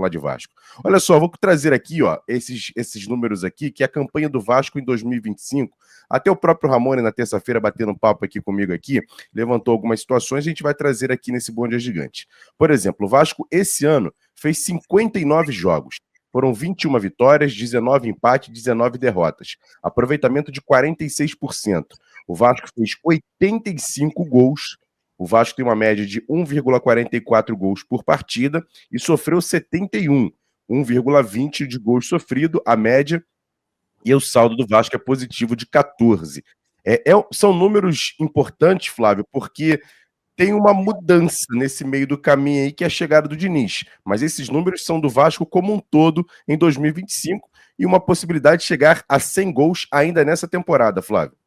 falar de Vasco. Olha só, vou trazer aqui, ó, esses números aqui, que é a campanha do Vasco em 2025. Até o próprio Ramone, na terça-feira, batendo um papo aqui comigo aqui, levantou algumas situações, a gente vai trazer aqui nesse Bom Dia Gigante. Por exemplo, o Vasco, esse ano, fez 59 jogos. Foram 21 vitórias, 19 empates, 19 derrotas. Aproveitamento de 46%. O Vasco fez 85 gols. O Vasco tem uma média de 1,44 gols por partida e sofreu 71, 1,20 de gols sofrido, a média, e o saldo do Vasco é positivo de 14. São números importantes, Flávio, porque tem uma mudança nesse meio do caminho aí, que é a chegada do Diniz. Mas esses números são do Vasco como um todo em 2025 e uma possibilidade de chegar a 100 gols ainda nessa temporada, Flávio.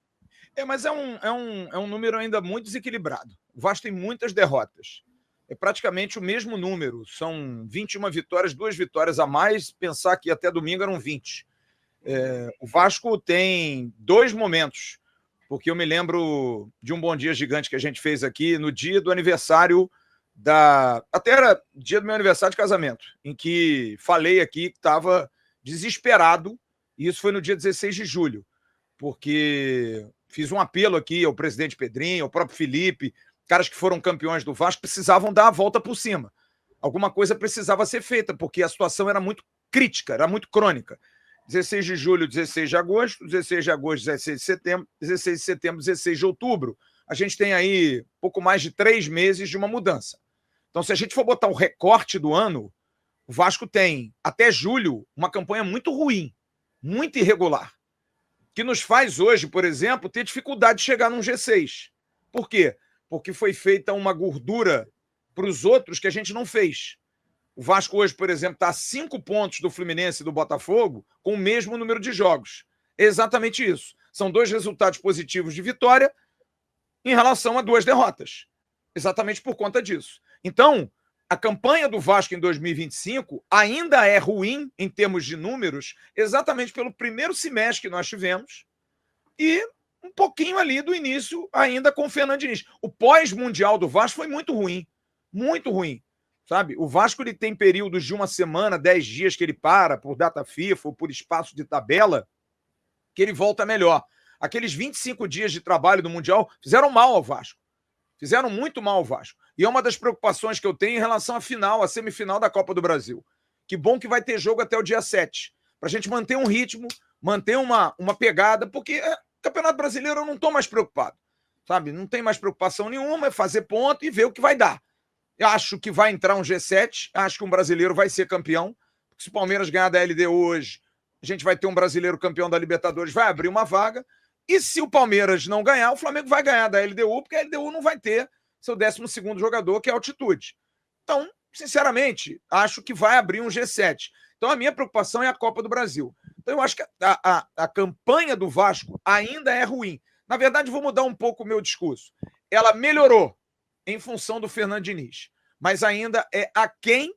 Mas é um número ainda muito desequilibrado. O Vasco tem muitas derrotas. É praticamente o mesmo número. São 21 vitórias, 2 vitórias a mais. Pensar que até domingo eram 20. O Vasco tem 2 momentos, porque eu me lembro de um Bom Dia Gigante que a gente fez aqui no dia do aniversário até era dia do meu aniversário de casamento, em que falei aqui que estava desesperado, e isso foi no dia 16 de julho, porque fiz um apelo aqui ao presidente Pedrinho, ao próprio Felipe, caras que foram campeões do Vasco, precisavam dar a volta por cima. Alguma coisa precisava ser feita, porque a situação era muito crítica, era muito crônica. 16 de julho, 16 de agosto, 16 de agosto, 16 de setembro, 16 de setembro, 16 de outubro. A gente tem aí pouco mais de 3 meses de uma mudança. Então, se a gente for botar o recorte do ano, o Vasco tem, até julho, uma campanha muito ruim, muito irregular, que nos faz hoje, por exemplo, ter dificuldade de chegar num G6. Por quê? Porque foi feita uma gordura para os outros que a gente não fez. O Vasco hoje, por exemplo, está a 5 pontos do Fluminense e do Botafogo com o mesmo número de jogos. É exatamente isso. São 2 resultados positivos de vitória em relação a 2 derrotas. Exatamente por conta disso. Então, a campanha do Vasco em 2025 ainda é ruim em termos de números, exatamente pelo primeiro semestre que nós tivemos e um pouquinho ali do início ainda com o Fernando Diniz. O pós-mundial do Vasco foi muito ruim. Muito ruim. Sabe? O Vasco ele tem períodos de 1 semana, 10 dias que ele para por data FIFA ou por espaço de tabela, que ele volta melhor. Aqueles 25 dias de trabalho do Mundial fizeram mal ao Vasco. Fizeram muito mal ao Vasco. E é uma das preocupações que eu tenho em relação à final, à semifinal da Copa do Brasil. Que bom que vai ter jogo até o dia 7. Para a gente manter um ritmo, manter uma pegada, porque Campeonato Brasileiro eu não estou mais preocupado. Sabe? Não tem mais preocupação nenhuma, é fazer ponto e ver o que vai dar. Eu acho que vai entrar um G7, acho que um brasileiro vai ser campeão. Se o Palmeiras ganhar da LDU hoje, a gente vai ter um brasileiro campeão da Libertadores, vai abrir uma vaga. E se o Palmeiras não ganhar, o Flamengo vai ganhar da LDU, porque a LDU não vai ter seu 12º jogador, que é a altitude. Então, sinceramente, acho que vai abrir um G7. Então, a minha preocupação é a Copa do Brasil. Então, eu acho que a campanha do Vasco ainda é ruim. Na verdade, vou mudar um pouco o meu discurso. Ela melhorou em função do Fernando Diniz, mas ainda é aquém.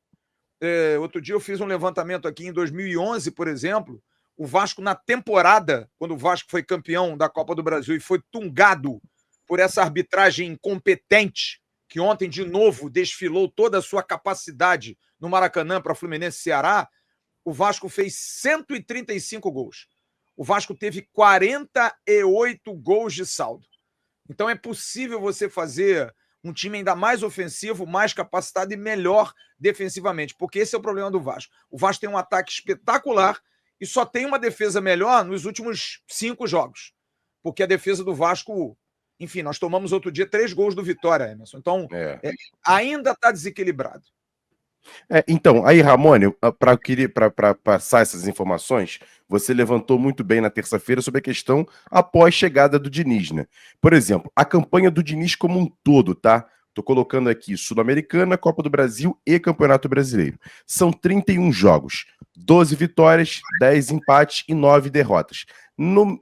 Outro dia eu fiz um levantamento aqui em 2011, por exemplo, o Vasco na temporada, quando o Vasco foi campeão da Copa do Brasil e foi tungado por essa arbitragem incompetente, que ontem de novo desfilou toda a sua capacidade no Maracanã para Fluminense e Ceará, o Vasco fez 135 gols. O Vasco teve 48 gols de saldo. Então é possível você fazer um time ainda mais ofensivo, mais capacitado e melhor defensivamente, porque esse é o problema do Vasco. O Vasco tem um ataque espetacular e só tem uma defesa melhor nos últimos 5 jogos, porque a defesa do Vasco, enfim, nós tomamos outro dia 3 gols do Vitória, Emerson. Então, ainda está desequilibrado. Então, aí, Ramone, para passar essas informações, você levantou muito bem na terça-feira sobre a questão após chegada do Diniz, né? Por exemplo, a campanha do Diniz como um todo, tá? Tô colocando aqui Sul-Americana, Copa do Brasil e Campeonato Brasileiro. São 31 jogos, 12 vitórias, 10 empates e 9 derrotas.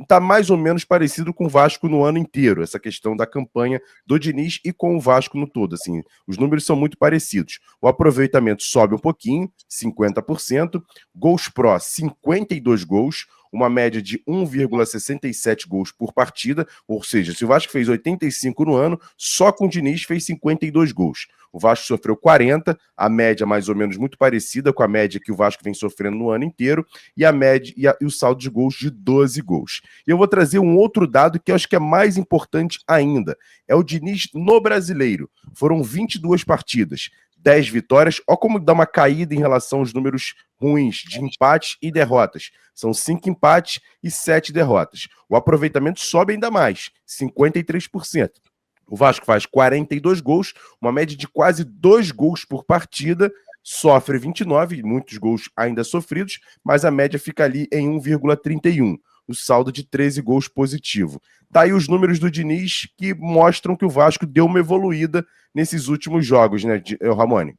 Tá mais ou menos parecido com o Vasco no ano inteiro, essa questão da campanha do Diniz e com o Vasco no todo, assim, os números são muito parecidos. O aproveitamento sobe um pouquinho, 50%, gols pró, 52 gols, uma média de 1,67 gols por partida, ou seja, se o Vasco fez 85 no ano, só com o Diniz fez 52 gols. O Vasco sofreu 40, a média mais ou menos muito parecida com a média que o Vasco vem sofrendo no ano inteiro, e a média e o saldo de gols de 12 gols. E eu vou trazer um outro dado que eu acho que é mais importante ainda. É o Diniz no Brasileiro. Foram 22 partidas, 10 vitórias. Olha como dá uma caída em relação aos números ruins de empates e derrotas. São 5 empates e 7 derrotas. O aproveitamento sobe ainda mais, 53%. O Vasco faz 42 gols, uma média de quase 2 gols por partida, sofre 29, muitos gols ainda sofridos, mas a média fica ali em 1,31. O saldo de 13 gols positivo. Tá aí os números do Diniz que mostram que o Vasco deu uma evoluída nesses últimos jogos, né, Ramone?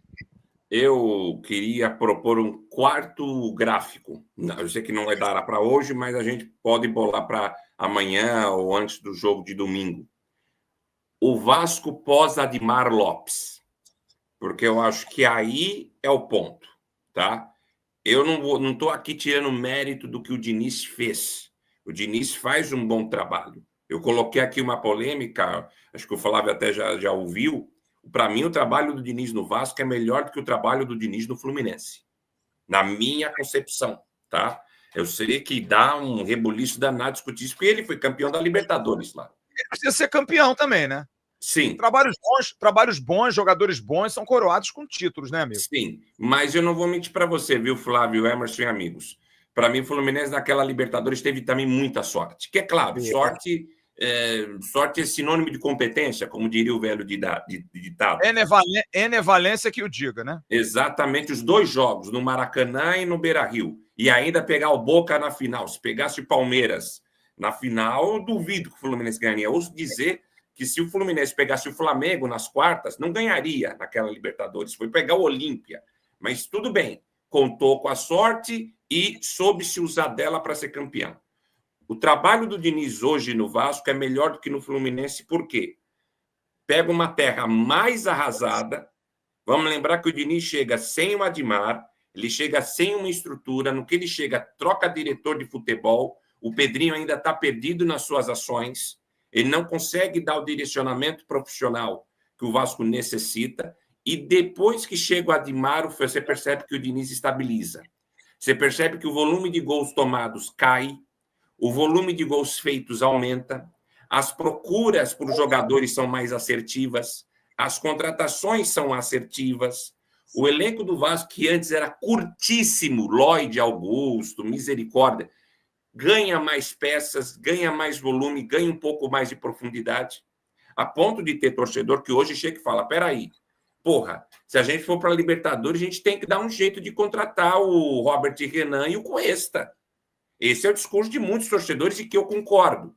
Eu queria propor um quarto gráfico. Eu sei que não vai dar para hoje, mas a gente pode bolar para amanhã ou antes do jogo de domingo. O Vasco pós-Admar Lopes. Porque eu acho que aí é o ponto, tá? Eu não estou aqui tirando mérito do que o Diniz fez. O Diniz faz um bom trabalho. Eu coloquei aqui uma polêmica, acho que o Flávio até já ouviu. Para mim, o trabalho do Diniz no Vasco é melhor do que o trabalho do Diniz no Fluminense. Na minha concepção, tá? Eu sei que dá um rebuliço danado discutir isso, porque ele foi campeão da Libertadores lá. Ele precisa ser campeão também, né? Sim. Trabalhos bons, jogadores bons são coroados com títulos, né, amigo? Sim, mas eu não vou mentir para você, viu, Flávio, Emerson e amigos. Para mim, o Fluminense naquela Libertadores teve também muita sorte. Que é claro, sorte é sinônimo de competência, como diria o velho ditado. Enevalência que o diga, né? Exatamente, os 2 jogos, no Maracanã e no Beira-Rio. E ainda pegar o Boca na final. Se pegasse o Palmeiras na final, eu duvido que o Fluminense ganharia. Eu ouso dizer que se o Fluminense pegasse o Flamengo nas quartas, não ganharia naquela Libertadores. Foi pegar o Olímpia. Mas tudo bem, contou com a sorte e soube se usar dela para ser campeão. O trabalho do Diniz hoje no Vasco é melhor do que no Fluminense, por quê? Pega uma terra mais arrasada. Vamos lembrar que o Diniz chega sem o Admar, ele chega sem uma estrutura. No que ele chega, troca diretor de futebol. O Pedrinho ainda está perdido nas suas ações. Ele não consegue dar o direcionamento profissional que o Vasco necessita. E depois que chega o Admar, você percebe que o Diniz estabiliza. Você percebe que o volume de gols tomados cai, o volume de gols feitos aumenta, as procuras por jogadores são mais assertivas, as contratações são assertivas. O elenco do Vasco, que antes era curtíssimo, Lloyd, Augusto, Misericórdia, ganha mais peças, ganha mais volume, ganha um pouco mais de profundidade, a ponto de ter torcedor que hoje chega e fala, peraí, porra, se a gente for para a Libertadores, a gente tem que dar um jeito de contratar o Robert Renan e o Cuesta. Esse é o discurso de muitos torcedores e que eu concordo.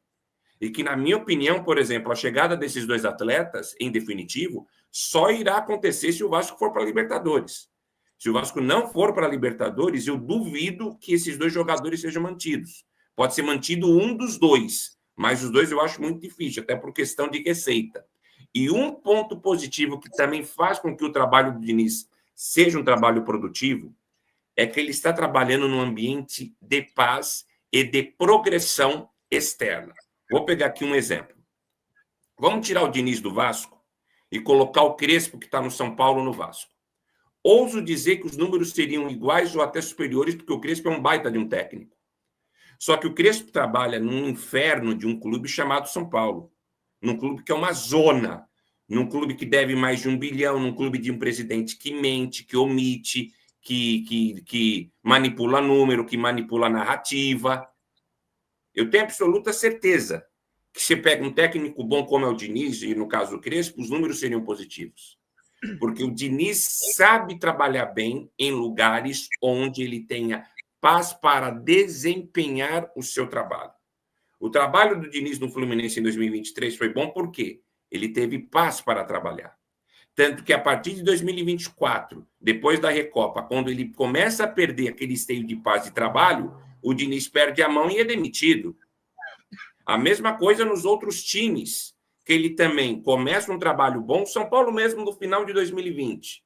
E que, na minha opinião, por exemplo, a chegada desses 2 atletas, em definitivo, só irá acontecer se o Vasco for para a Libertadores. Se o Vasco não for para a Libertadores, eu duvido que esses 2 jogadores sejam mantidos. Pode ser mantido um dos 2, mas os 2 eu acho muito difícil, até por questão de receita. E um ponto positivo que também faz com que o trabalho do Diniz seja um trabalho produtivo é que ele está trabalhando num ambiente de paz e de progressão externa. Vou pegar aqui um exemplo. Vamos tirar o Diniz do Vasco e colocar o Crespo, que está no São Paulo, no Vasco. Ouso dizer que os números seriam iguais ou até superiores, porque o Crespo é um baita de um técnico. Só que o Crespo trabalha num inferno de um clube chamado São Paulo. Num clube que é uma zona. Num clube que deve mais de 1 bilhão, num clube de um presidente que mente, que omite, que manipula número, que manipula narrativa. Eu tenho absoluta certeza que se pega um técnico bom como é o Diniz, e no caso do Crespo, os números seriam positivos. Porque o Diniz sabe trabalhar bem em lugares onde ele tenha paz para desempenhar o seu trabalho. O trabalho do Diniz no Fluminense em 2023 foi bom porque ele teve paz para trabalhar. Tanto que a partir de 2024, depois da Recopa, quando ele começa a perder aquele esteio de paz de trabalho, o Diniz perde a mão e é demitido. A mesma coisa nos outros times, que ele também começa um trabalho bom. São Paulo mesmo, no final de 2020,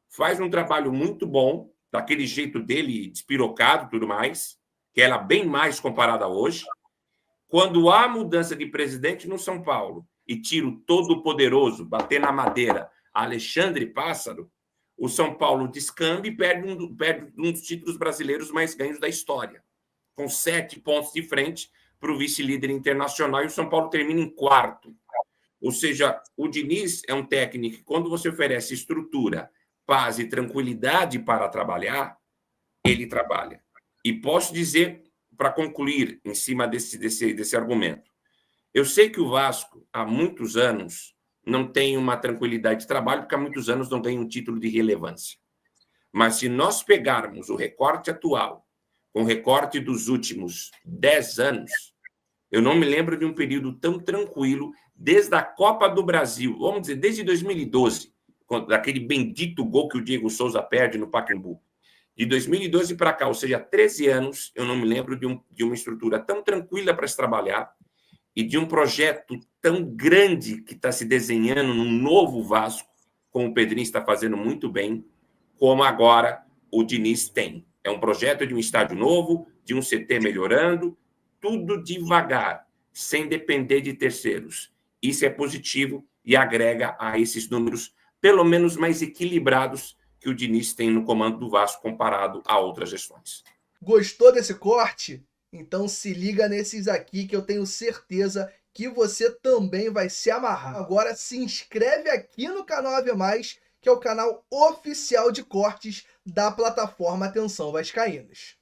faz um trabalho muito bom, daquele jeito dele, despirocado e tudo mais, que era bem mais comparado a hoje. Quando há mudança de presidente no São Paulo e tira o todo-poderoso, bater na madeira, Alexandre Pássaro, o São Paulo descamba e perde um dos títulos brasileiros mais ganhos da história, com 7 pontos de frente para o vice-líder internacional, e o São Paulo termina em 4º. Ou seja, o Diniz é um técnico que, quando você oferece estrutura, paz e tranquilidade para trabalhar, ele trabalha. E posso dizer, para concluir em cima desse argumento, eu sei que o Vasco, há muitos anos, não tem uma tranquilidade de trabalho, porque há muitos anos não ganha um título de relevância. Mas se nós pegarmos o recorte atual, com o recorte dos últimos 10 anos, eu não me lembro de um período tão tranquilo, desde a Copa do Brasil, vamos dizer, desde 2012, daquele bendito gol que o Diego Souza perde no Pacaembu. De 2012 para cá, ou seja, 13 anos, eu não me lembro de uma estrutura tão tranquila para se trabalhar e de um projeto tão grande que está se desenhando num novo Vasco, como o Pedrinho está fazendo muito bem, como agora o Diniz tem. É um projeto de um estádio novo, de um CT melhorando, tudo devagar, sem depender de terceiros. Isso é positivo e agrega a esses números, pelo menos mais equilibrados, que o Diniz tem no comando do Vasco comparado a outras gestões. Gostou desse corte? Então se liga nesses aqui que eu tenho certeza que você também vai se amarrar. Agora se inscreve aqui no canal AV+, que é o canal oficial de cortes da plataforma Atenção Vascaínos.